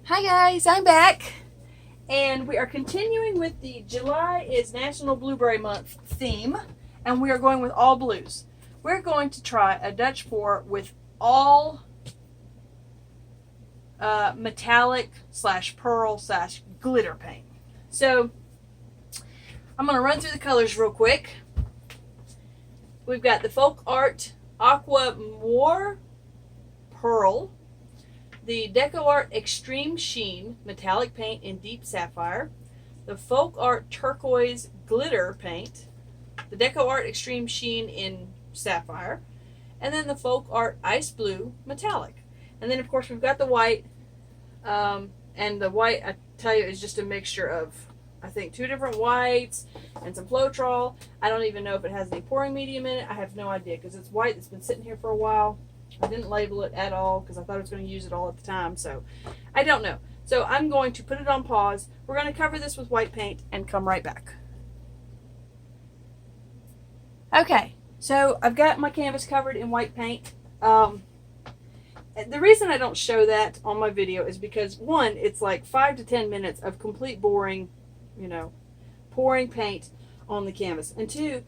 Hi guys, I'm back, and we are continuing with the July is National Blueberry Month theme, and we are going with all blues. We're going to try a Dutch pour with all metallic / pearl / glitter paint. So I'm going to run through the colors real quick. We've got the Folk Art Aqua Moire Pearl, the Deco Art Extreme Sheen metallic paint in deep sapphire, the Folk Art Turquoise Glitter paint, the Deco Art Extreme Sheen in sapphire, and then the Folk Art Ice Blue metallic. And then of course we've got the white, and the white, I tell you, is just a mixture of, I think, 2 different whites and some floetrol. I don't even know if it has any pouring medium in it. I have no idea because it's white. It's been sitting here for a while. I didn't label it at all because I thought I was going to use it all at the time, so I don't know. So I'm going to put it on pause. We're going to cover this with white paint and come right back. Okay, so I've got my canvas covered in white paint. The reason I don't show that on my video is because, one, it's like 5 to 10 minutes of complete boring, pouring paint on the canvas, and two,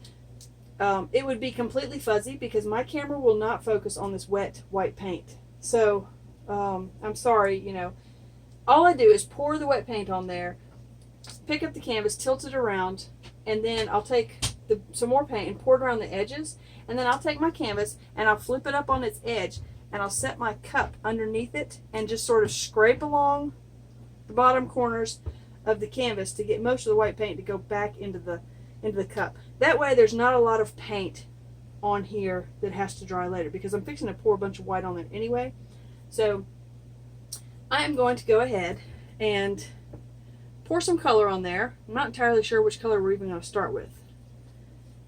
it would be completely fuzzy because my camera will not focus on this wet white paint. So I'm sorry, all I do is pour the wet paint on there, pick up the canvas, tilt it around, and then I'll take some more paint and pour it around the edges, and then I'll take my canvas and I'll flip it up on its edge and I'll set my cup underneath it and just sort of scrape along the bottom corners of the canvas to get most of the white paint to go back into the cup. That way there's not a lot of paint on here that has to dry later because I'm fixing to pour a bunch of white on there anyway. So I am going to go ahead and pour some color on there. I'm not entirely sure which color we're even going to start with.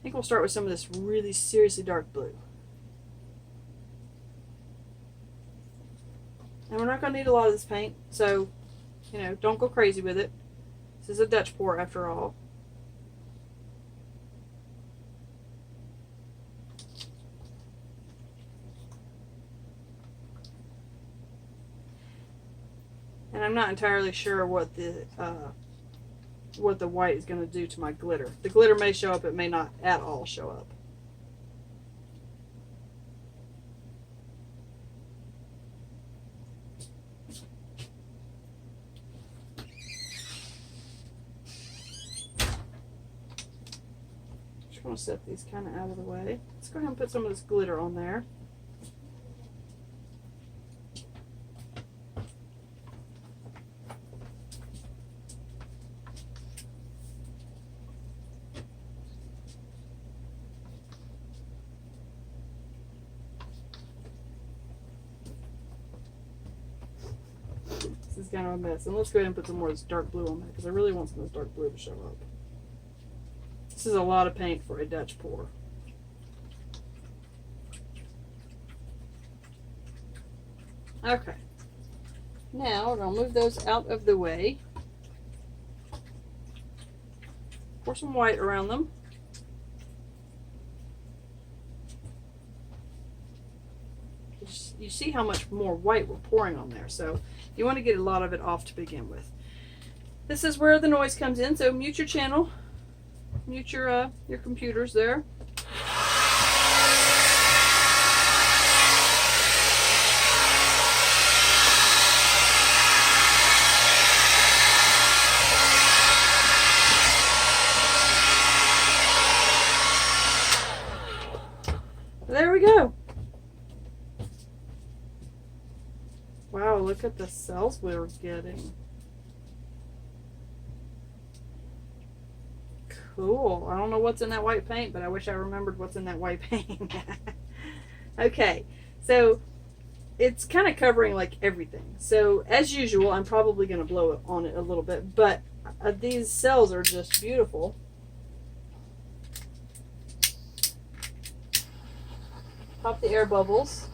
I think we'll start with some of this really seriously dark blue. And we're not going to need a lot of this paint, so don't go crazy with it. This is a Dutch pour after all. And I'm not entirely sure what the white is going to do to my glitter. The glitter may show up, it may not at all show up. Just going to set these kind of out of the way. Let's go ahead and put some of this glitter on there. This is kind of a mess. And let's go ahead and put some more of this dark blue on there because I really want some of this dark blue to show up. This is a lot of paint for a Dutch pour. Okay. Now we're going to move those out of the way. Pour some white around them. You see how much more white we're pouring on there, so you want to get a lot of it off to begin with. This is where the noise comes in, so mute your channel, mute your computers there. There we go. Wow, look at the cells we're getting. Cool. I don't know what's in that white paint, but I wish I remembered what's in that white paint. Okay, so it's kind of covering like everything. So as usual, I'm probably going to blow on it a little bit, but these cells are just beautiful. Pop the air bubbles.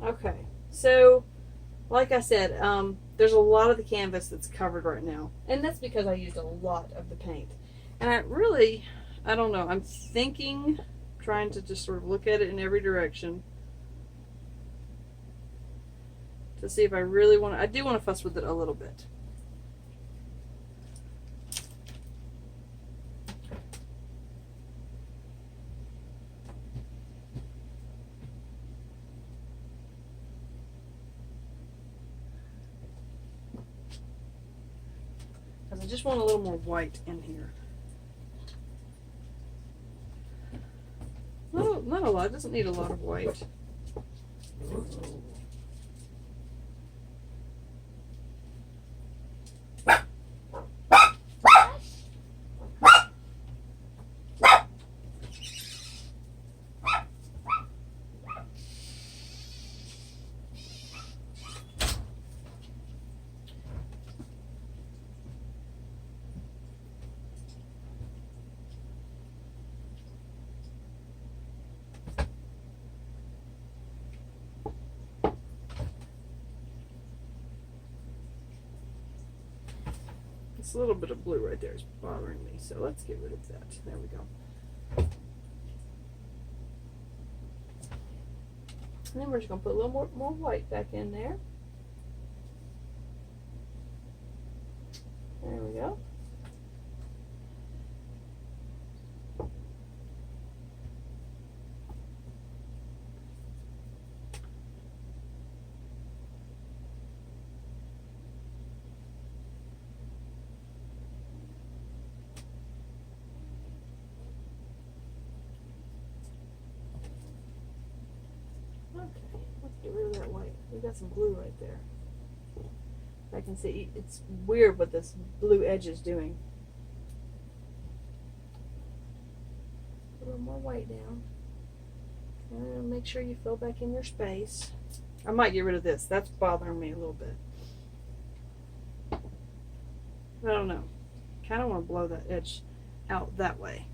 Okay, so like I said, there's a lot of the canvas that's covered right now, and that's because I used a lot of the paint. And I don't know, I'm thinking trying to just sort of look at it in every direction to see if I really want to. I do want to fuss with it a little bit. Because I just want a little more white in here. Not a lot. It doesn't need a lot of white. This little bit of blue right there is bothering me, so let's get rid of that. There we go. And then we're just going to put a little more white back in there. There we go. Okay, let's get rid of that white. We got some blue right there. I can see it's weird what this blue edge is doing. A little more white down. And make sure you fill back in your space. I might get rid of this. That's bothering me a little bit. I don't know. Kind of want to blow that edge out that way.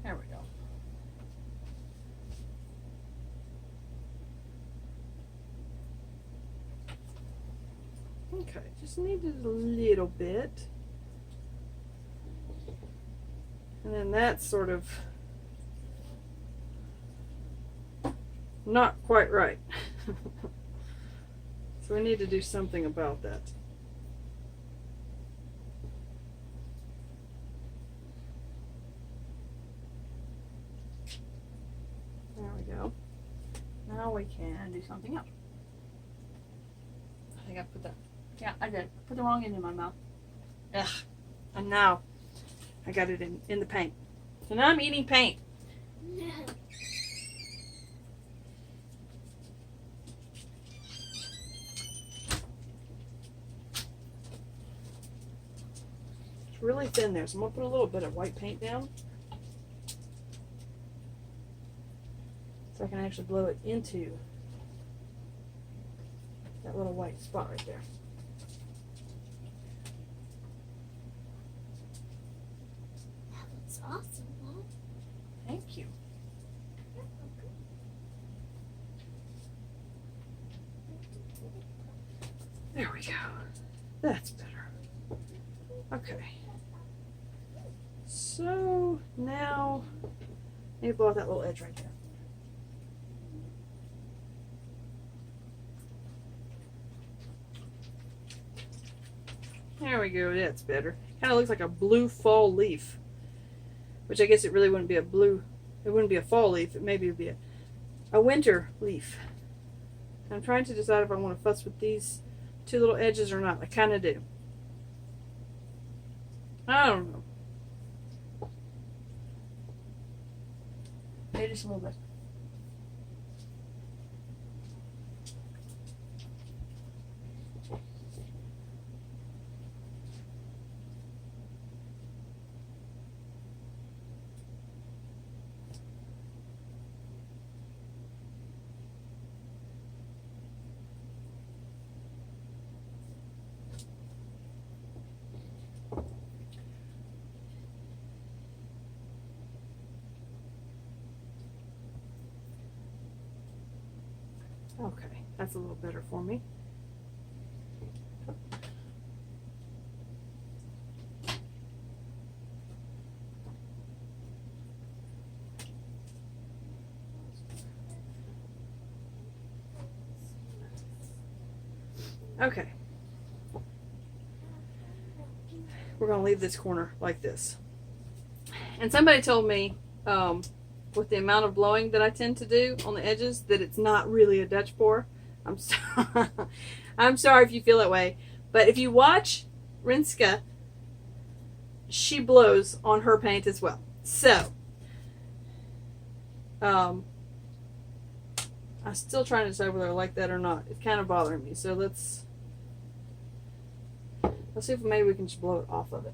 There we go. Okay, just needed a little bit. And then that's sort of not quite right. So we need to do something about that. There we go. Now we can do something else. I think I put that. Yeah, I did. Put the wrong end in my mouth. Ugh. And now I got it in the paint. So now I'm eating paint. It's really thin there, so I'm going to put a little bit of white paint down. So I can actually blow it into that little white spot right there. That's awesome, Mom. Thank you. There we go. That's better. Okay. So now, maybe blow out that little edge right there. There we go, that's better. Kind of looks like a blue fall leaf. Which I guess it really wouldn't be a blue, it wouldn't be a fall leaf, it maybe would be a winter leaf. I'm trying to decide if I want to fuss with these two little edges or not. I kind of do. I don't know. Maybe just a little bit. Okay, that's a little better for me. Okay. We're going to leave this corner like this. And somebody told me, with the amount of blowing that I tend to do on the edges, that it's not really a Dutch pour. I'm sorry if you feel that way. But if you watch Rinska, she blows on her paint as well. So, I'm still trying to decide whether I like that or not. It's kind of bothering me. So let's see if maybe we can just blow it off of it.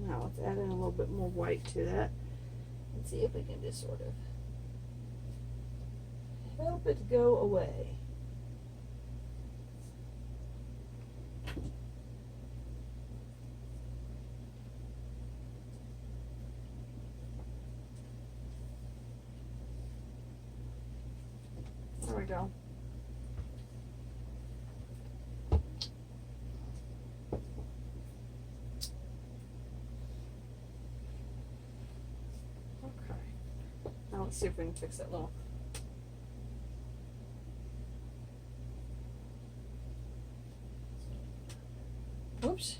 Now let's add in a little bit more white to that and see if we can just sort of help it go away. There we go. Okay. Now let's see if we can fix that little. Oops.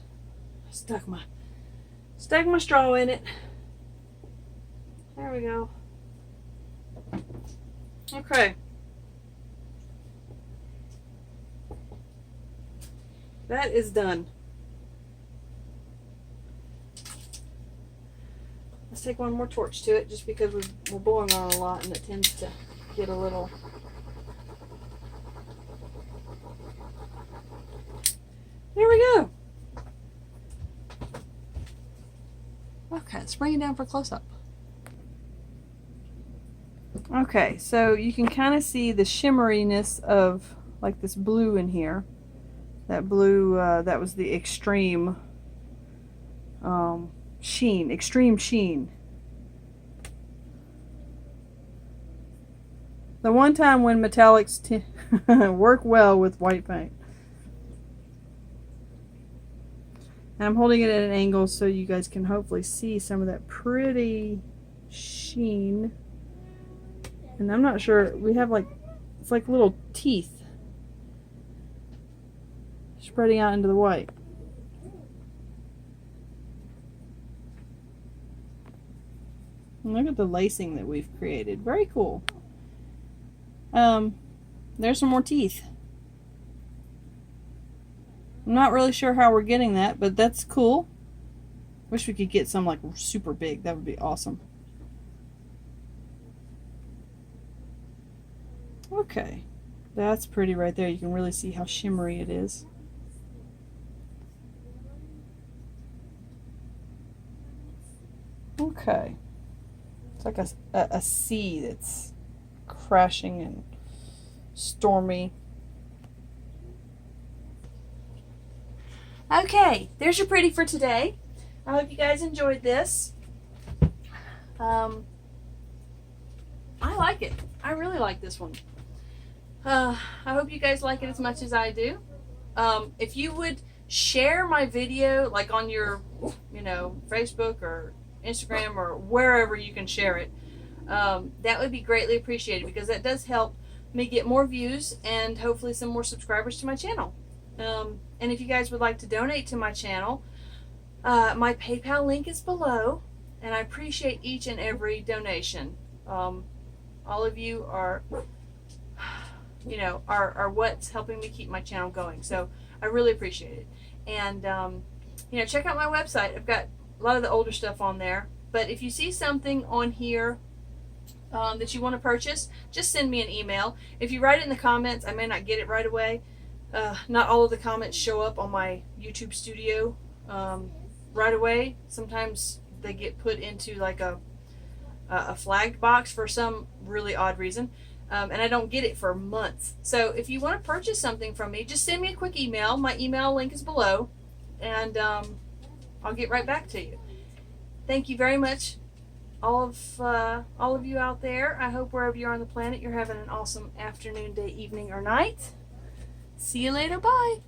Stuck my straw in it. There we go. Okay. That is done. Let's take one more torch to it just because we're blowing on a lot and it tends to get a little. There we go. Okay, let's bring it down for a close-up. Okay, so you can kind of see the shimmeriness of like this blue in here. That blue, that was the extreme sheen, extreme sheen. The one time when metallics work well with white paint. And I'm holding it at an angle so you guys can hopefully see some of that pretty sheen. And I'm not sure, we have like, it's like little teeth spreading out into the white. And look at the lacing that we've created. Very cool. There's some more teeth. I'm not really sure how we're getting that, but that's cool. Wish we could get some like super big. That would be awesome. Okay. That's pretty right there. You can really see how shimmery it is. Okay. It's like a sea that's crashing and stormy. Okay, there's your pretty for today. I hope you guys enjoyed this. I like it. I really like this one. I hope you guys like it as much as I do. If you would share my video like on your, Facebook or Instagram or wherever you can share it, that would be greatly appreciated because that does help me get more views and hopefully some more subscribers to my channel. And if you guys would like to donate to my channel, my PayPal link is below, and I appreciate each and every donation. All of you are what's helping me keep my channel going. So I really appreciate it. And, check out my website. I've got a lot of the older stuff on there. But if you see something on here that you want to purchase, just send me an email. If you write it in the comments, I may not get it right away. Not all of the comments show up on my YouTube studio right away. Sometimes they get put into like a a flagged box for some really odd reason. And I don't get it for months. So if you want to purchase something from me, just send me a quick email. My email link is below, and I'll get right back to you. Thank you very much, all of you out there. I hope wherever you are on the planet, you're having an awesome afternoon, day, evening, or night. See you later. Bye.